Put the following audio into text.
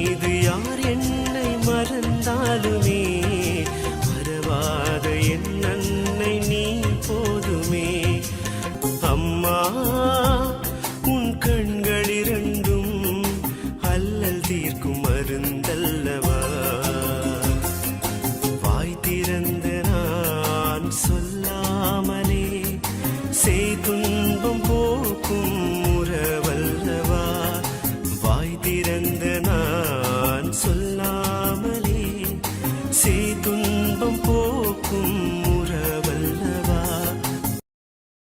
மீது யார் என்னை மறந்தாலுமே மறவாத என் அன்னை நீ போதுமே. அம்மா உன் கண்கள் இரண்டும் அல்லல் தீர்க்கும் மருந்தல்லவா.